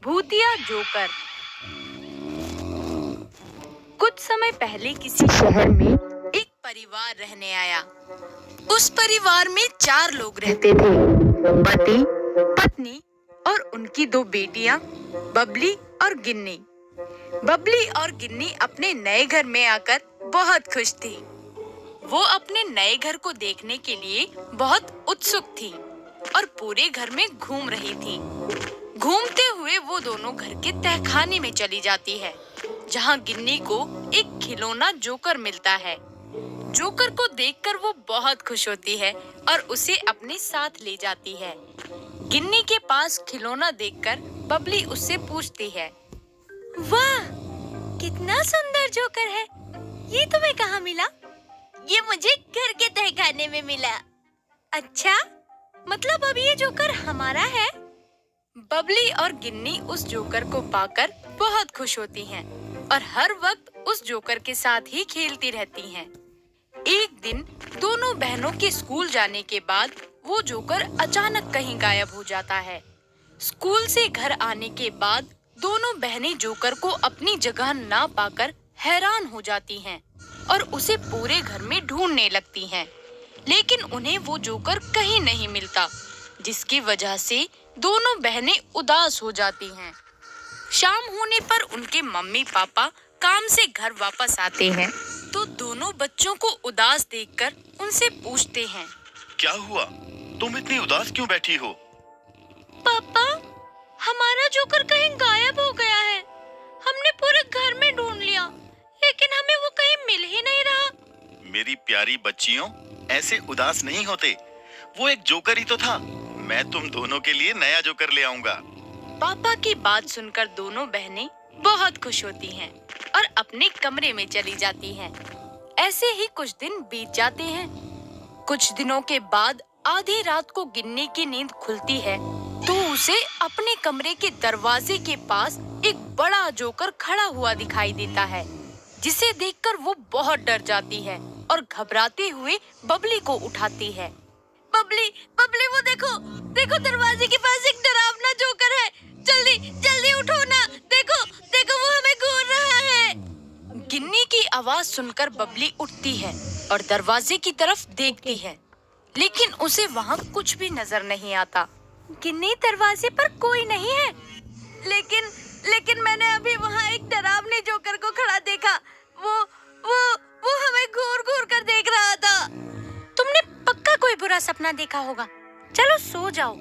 भूतिया जोकर। कुछ समय पहले किसी शहर में एक परिवार रहने आया। उस परिवार में 4 लोग रहते थे, पति, पत्नी और उनकी 2 बेटियां, बबली और गिन्नी। बबली और गिन्नी अपने नए घर में आकर बहुत खुश थी। वो अपने नए घर को देखने के लिए बहुत उत्सुक थी और पूरे घर में घूम रही थी। घूमते हुए वो दोनों घर के तहखाने में चली जाती है, जहाँ गिन्नी को एक खिलौना जोकर मिलता है। जोकर को देखकर वो बहुत खुश होती है और उसे अपने साथ ले जाती है। गिन्नी के पास खिलौना देखकर बबली उससे पूछती है, वाह, कितना सुंदर जोकर है। ये तुम्हें कहाँ मिला? ये मुझे घर के तहखाने में मिला। अच्छा, मतलब अब ये जोकर हमारा है? बबली और गिन्नी उस जोकर को पाकर बहुत खुश होती हैं और हर वक्त उस जोकर के साथ ही खेलती रहती हैं। एक दिन दोनों बहनों के स्कूल जाने के बाद वो जोकर अचानक कहीं गायब हो जाता है। स्कूल से घर आने के बाद दोनों बहनें जोकर को अपनी जगह ना पाकर हैरान हो जाती हैं और उसे पूरे घर में ढूंढने लगती हैं, लेकिन उन्हें वो जोकर कहीं नहीं मिलता, जिसकी वजह से दोनों बहनें उदास हो जाती हैं। शाम होने पर उनके मम्मी पापा काम से घर वापस आते हैं तो दोनों बच्चों को उदास देखकर उनसे पूछते हैं, क्या हुआ? तुम इतनी उदास क्यों बैठी हो? पापा, हमारा जोकर कहीं गायब हो गया है। हमने पूरे घर में ढूंढ लिया, लेकिन हमें वो कहीं मिल ही नहीं रहा। मेरी प्यारी बच्चियों, ऐसे उदास नहीं होते। वो एक जोकर ही तो था। मैं तुम दोनों के लिए नया जोकर ले आऊंगा। पापा की बात सुनकर दोनों बहनें बहुत खुश होती हैं और अपने कमरे में चली जाती हैं। ऐसे ही कुछ दिन बीत जाते हैं। कुछ दिनों के बाद आधी रात को गिन्नी की नींद खुलती है तो उसे अपने कमरे के दरवाजे के पास एक बड़ा जोकर खड़ा हुआ दिखाई देता है, जिसे देखकर वो बहुत डर जाती है और घबराते हुए बबली को उठाती है। बबली, बबली, वो देखो, देखो, दरवाजे के पास एक डरावना जोकर है। जल्दी, जल्दी उठो ना। देखो, देखो, वो हमें घूर रहा है। गिन्नी की आवाज सुनकर बबली उठती है और दरवाजे की तरफ देखती है, लेकिन उसे वहाँ कुछ भी नजर नहीं आता। गिन्नी, दरवाजे पर कोई नहीं है। लेकिन मैंने अभी वहाँ एक डरावने जोकर को खड़ा देखा। वो हमें घूर घूर कर देख रहा था। तुमने पक्का कोई बुरा सपना देखा होगा। चलो सो जाओ।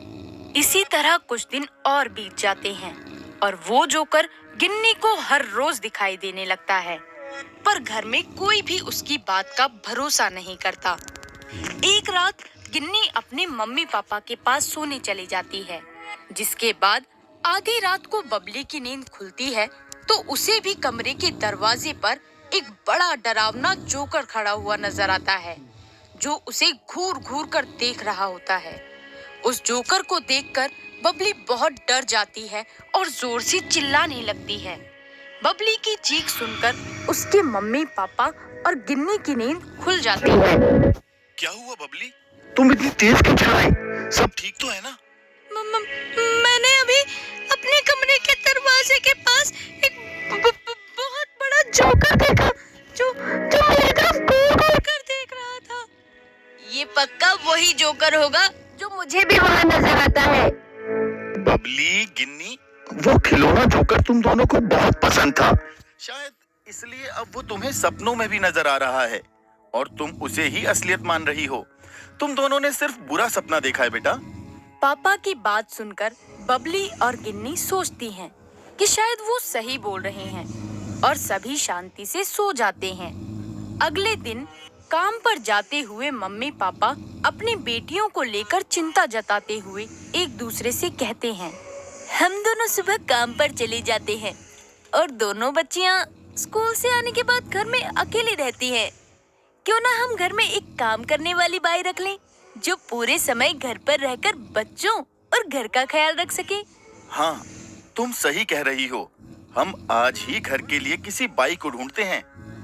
इसी तरह कुछ दिन और बीत जाते हैं और वो जोकर गिन्नी को हर रोज दिखाई देने लगता है, पर घर में कोई भी उसकी बात का भरोसा नहीं करता। एक रात गिन्नी अपने मम्मी पापा के पास सोने चली जाती है, जिसके बाद आधी रात को बबली की नींद खुलती है तो उसे भी कमरे के दरवाजे पर एक बड़ा डरावना जोकर खड़ा हुआ नजर आता है, जो उसे घूर घूर कर देख रहा होता है। उस जोकर को देखकर बबली बहुत डर जाती है और जोर से चिल्लाने लगती है। बबली की चीख सुनकर उसके मम्मी पापा और गिन्नी की नींद खुल जाती है। क्या हुआ बबली? तुम इतनी तेज क्यों चिल्लाई? सब ठीक तो है ना? मैंने अभी अपने कमरे के दरवाजे के पास एक बहुत बड़ा जोकर देखा, जो मेरी तरफ घूर घूर कर देख रहा था। ये पक्का वही जोकर होगा जो मुझे भी वहाँ नजर आता है। बबली, गिन्नी, वो खिलौना जोकर तुम दोनों को बहुत पसंद था। शायद इसलिए अब वो तुम्हें सपनों में भी नजर आ रहा है और तुम उसे ही असलियत मान रही हो। तुम दोनों ने सिर्फ बुरा सपना देखा है बेटा। पापा की बात सुनकर बबली और गिन्नी सोचती हैं कि शायद वो सही बोल रहे हैं और सभी शांति से सो जाते हैं। अगले दिन काम पर जाते हुए मम्मी पापा अपनी बेटियों को लेकर चिंता जताते हुए एक दूसरे से कहते हैं, हम दोनों सुबह काम पर चले जाते हैं और दोनों बच्चियां स्कूल से आने के बाद घर में अकेली रहती हैं। क्यों ना हम घर में एक काम करने वाली बाई रख लें, जो पूरे समय घर पर रहकर बच्चों और घर का ख्याल रख सके। हाँ, तुम सही कह रही हो। हम आज ही घर के लिए किसी बाई को ढूंढते हैं।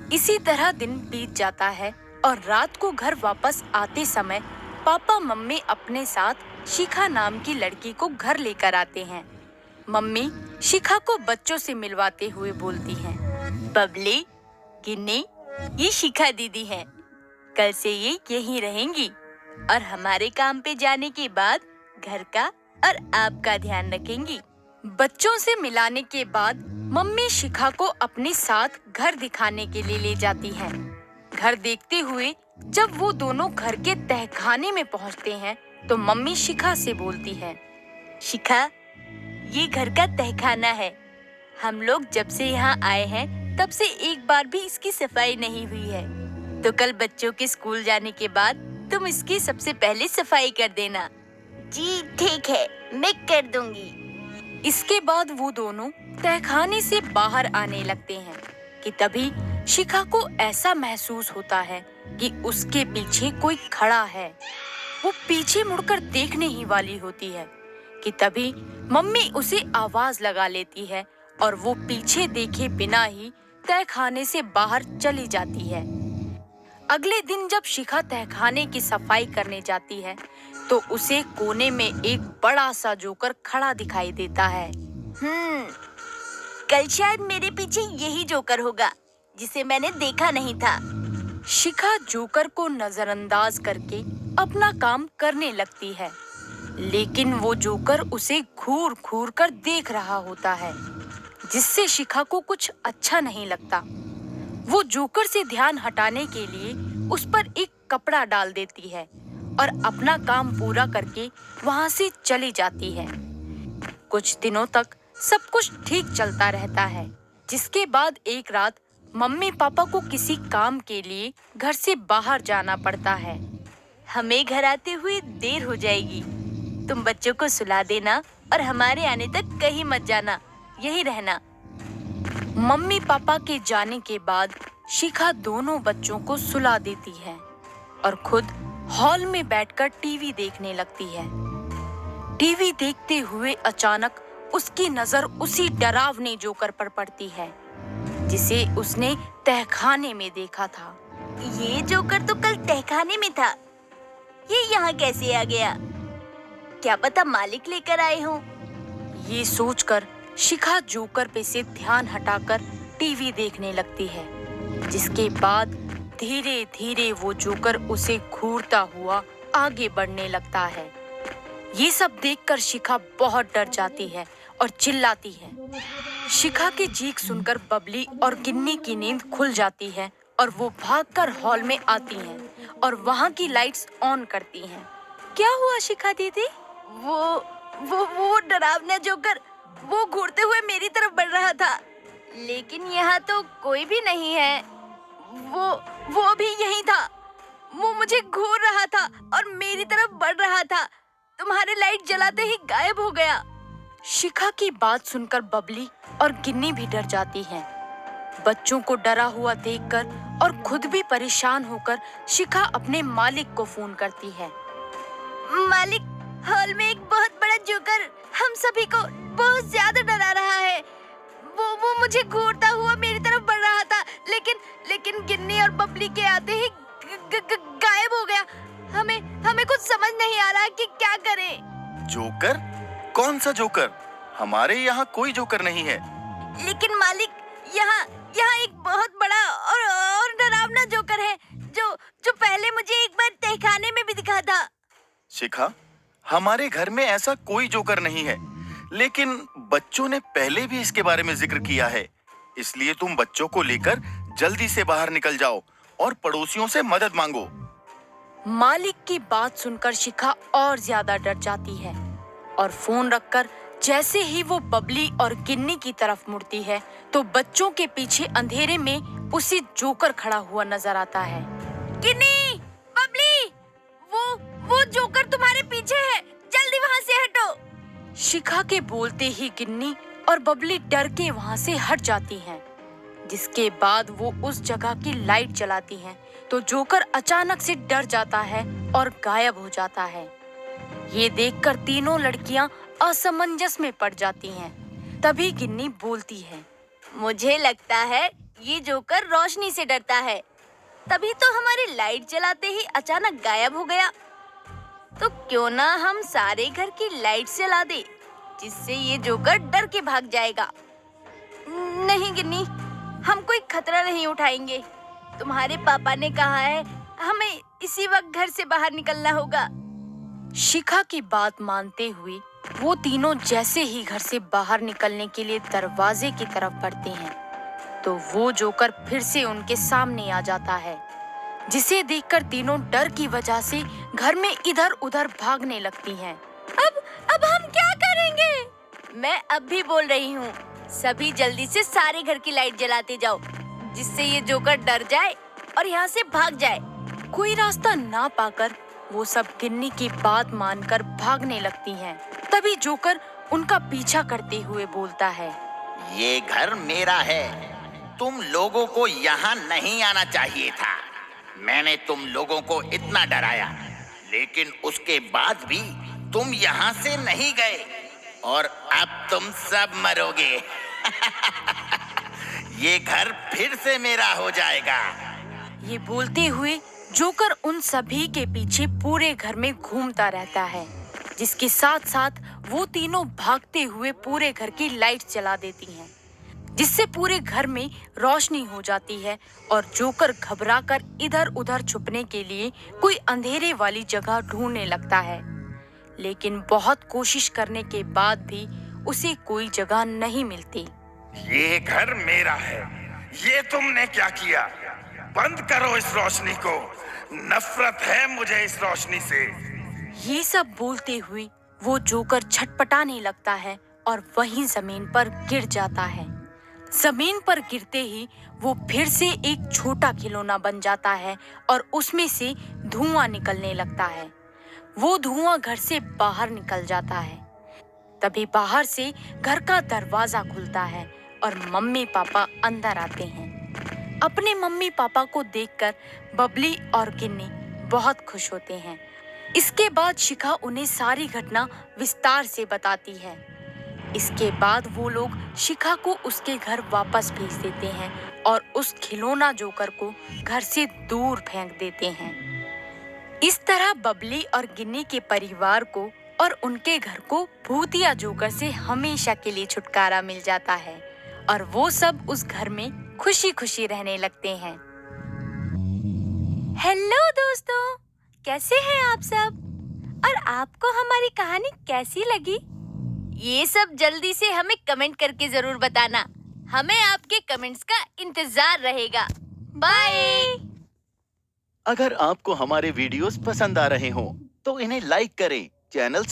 इसी तरह दिन बीत जाता है और रात को घर वापस आते समय पापा मम्मी अपने साथ शिखा नाम की लड़की को घर लेकर आते हैं। मम्मी शिखा को बच्चों से मिलवाते हुए बोलती हैं, बबली, गिन्नी, ये शिखा दीदी हैं। कल से ये यहीं रहेंगी और हमारे काम पे जाने के बाद घर का और आपका ध्यान रखेंगी। बच्चों से मिलाने के बाद मम्मी शिखा को अपने साथ घर दिखाने के लिए ले जाती हैं। घर देखते हुए जब वो दोनों घर के तहखाने में पहुंचते हैं तो मम्मी शिखा से बोलती है, शिखा, ये घर का तहखाना है। हम लोग जब से यहाँ आए हैं तब से एक बार भी इसकी सफाई नहीं हुई है, तो कल बच्चों के स्कूल जाने के बाद तुम इसकी सबसे पहले सफाई कर देना। जी ठीक है, मैं कर दूंगी। इसके बाद वो दोनों तहखाने से बाहर आने लगते हैं कि तभी शिखा को ऐसा महसूस होता है कि उसके पीछे कोई खड़ा है। वो पीछे मुड़कर देखने ही वाली होती है कि तभी मम्मी उसे आवाज लगा लेती है और वो पीछे देखे बिना ही तहखाने से बाहर चली जाती है। अगले दिन जब शिखा तहखाने की सफाई करने जाती है तो उसे कोने में एक बड़ा सा जोकर खड़ा दिखाई देता है। कल शायद मेरे पीछे यही जोकर होगा जिसे मैंने देखा नहीं था। शिखा जोकर को नजरअंदाज करके अपना काम करने लगती है, लेकिन वो जोकर उसे घूर घूर कर देख रहा होता है, जिससे शिखा को कुछ अच्छा नहीं लगता। वो जोकर से ध्यान हटाने के लिए उस पर एक कपड़ा डाल देती है और अपना काम पूरा करके वहां से चली जाती है। कुछ दिनों तक सब कुछ ठीक चलता रहता है, जिसके बाद एक रात मम्मी पापा को किसी काम के लिए घर से बाहर जाना पड़ता है। हमें घर आते हुए देर हो जाएगी, तुम बच्चों को सुला देना और हमारे आने तक कहीं मत जाना, यहीं रहना। मम्मी पापा के जाने के बाद शिखा दोनों बच्चों को सुला देती है और खुद हॉल में बैठकर टीवी देखने लगती है। टीवी देखते हुए अचानक उसकी नजर उसी डरावने जोकर पर पड़ती है जिसे उसने तहखाने में देखा था। ये जोकर तो कल तहखाने में था, ये यहाँ कैसे आ गया? क्या पता मालिक लेकर आए हों। ये सोचकर शिखा जोकर पे से ध्यान हटाकर टीवी देखने लगती है, जिसके बाद धीरे धीरे वो जोकर उसे घूरता हुआ आगे बढ़ने लगता है। ये सब देखकर शिखा बहुत डर जाती है और चिल्लाती है। शिखा की चीख सुनकर बबली और गिन्नी की नींद खुल जाती है और वो भागकर हॉल में आती हैं और वहाँ की लाइट्स ऑन करती हैं। क्या हुआ शिखा दीदी? वो डरावना जोकर वो घूरते हुए मेरी तरफ बढ़ रहा था, लेकिन यहाँ तो कोई भी नहीं है। वो भी यही था, वो मुझे घूर रहा था और मेरी तरफ बढ़ रहा था। तुम्हारे लाइट जलाते ही गायब हो गया। शिखा की बात सुनकर बबली और गिन्नी भी डर जाती हैं। बच्चों को डरा हुआ देखकर और खुद भी परेशान होकर शिखा अपने मालिक को फोन करती है। मालिक, हॉल में एक बहुत बड़ा जोकर हम सभी को बहुत ज्यादा डरा रहा है। वो मुझे घूरता हुआ मेरी तरफ बढ़ रहा था, लेकिन गिन्नी और बबली के आते ही गायब हो गया। हमें कुछ समझ नहीं आ रहा कि क्या करें। जोकर? कौन सा जोकर? हमारे यहाँ कोई जोकर नहीं है। लेकिन मालिक, यहाँ एक बहुत बड़ा और डरावना जोकर है जो पहले मुझे एक बार तहखाने में भी दिखा था। शिखा, हमारे घर में ऐसा कोई जोकर नहीं है, लेकिन बच्चों ने पहले भी इसके बारे में जिक्र किया है। इसलिए तुम बच्चों को लेकर जल्दी से बाहर निकल जाओ और पड़ोसियों से मदद मांगो। मालिक की बात सुनकर शिखा और ज्यादा डर जाती है और फोन रखकर जैसे ही वो बबली और गिन्नी की तरफ मुड़ती है तो बच्चों के पीछे अंधेरे में उसी जोकर खड़ा हुआ नजर आता है। गिन्नी, बबली, वो जोकर तुम्हारे पीछे है, जल्दी वहाँ से हटो। शिखा के बोलते ही गिन्नी और बबली डर के वहाँ से हट जाती हैं, जिसके बाद वो उस जगह की लाइट जलाती हैं तो जोकर अचानक से डर जाता है और गायब हो जाता है। ये देखकर तीनों लड़कियां असमंजस में पड़ जाती हैं। तभी गिन्नी बोलती है, मुझे लगता है ये जोकर रोशनी से डरता है, तभी तो हमारी लाइट जलाते ही अचानक गायब हो गया। तो क्यों ना हम सारे घर की लाइट जला दे, जिससे ये जोकर डर के भाग जाएगा। नहीं गिन्नी, हम कोई खतरा नहीं उठाएंगे। तुम्हारे पापा ने कहा है हमें इसी वक्त घर से बाहर निकलना होगा। शिखा की बात मानते हुए वो तीनों जैसे ही घर से बाहर निकलने के लिए दरवाजे की तरफ बढ़ते हैं तो वो जोकर फिर से उनके सामने आ जाता है, जिसे देखकर तीनों डर की वजह से घर में इधर उधर भागने लगती हैं। अब हम क्या करेंगे? मैं अब भी बोल रही हूँ, सभी जल्दी से सारे घर की लाइट जलाते जाओ, जिससे ये जोकर डर जाए और यहाँ से भाग जाए। कोई रास्ता ना पाकर वो सब गिन्नी की बात मानकर भागने लगती हैं। तभी जोकर उनका पीछा करते हुए बोलता है, ये घर मेरा है, तुम लोगों को यहाँ नहीं आना चाहिए था। मैंने तुम लोगों को इतना डराया, लेकिन उसके बाद भी तुम यहाँ से नहीं गए और अब तुम सब मरोगे। ये घर फिर से मेरा हो जाएगा। ये बोलते हुए जोकर उन सभी के पीछे पूरे घर में घूमता रहता है, जिसके साथ साथ वो तीनों भागते हुए पूरे घर की लाइट जला देती हैं, जिससे पूरे घर में रोशनी हो जाती है और जोकर घबराकर इधर उधर छुपने के लिए कोई अंधेरे वाली जगह ढूंढने लगता है। लेकिन बहुत कोशिश करने के बाद भी उसे कोई जगह नहीं मिलती। ये घर मेरा है, ये तुमने क्या किया? बंद करो इस रोशनी को, नफरत है मुझे इस रोशनी से। ये सब बोलते हुए वो जोकर छटपटाने लगता है और वहीं जमीन पर गिर जाता है। जमीन पर गिरते ही वो फिर से एक छोटा खिलौना बन जाता है और उसमें से धुआं निकलने लगता है। वो धुआं घर से बाहर निकल जाता है। तभी बाहर से घर का दरवाजा खुलता है और मम्मी पापा अंदर आते हैं। अपने मम्मी पापा को देखकर बबली और गिन्नी बहुत खुश होते हैं। इसके बाद शिखा उन्हें सारी घटना विस्तार से बताती है। इसके बाद वो लोग शिखा को उसके घर वापस भेज देते हैं और उस खिलौना जोकर को घर से दूर फेंक देते हैं। इस तरह बबली और गिन्नी के परिवार को और उनके घर को भूतिया जोकर से हमेशा के लिए छुटकारा मिल जाता है और वो सब उस घर में खुशी खुशी रहने लगते हैं। हेलो दोस्तों, कैसे हैं आप सब? और आपको हमारी कहानी कैसी लगी? ये सब जल्दी से हमें कमेंट करके जरूर बताना। हमें आपके कमेंट्स का इंतजार रहेगा। बाय। अगर आपको हमारे वीडियोस पसंद आ रहे हों, तो इन्हें लाइक करें, चैनल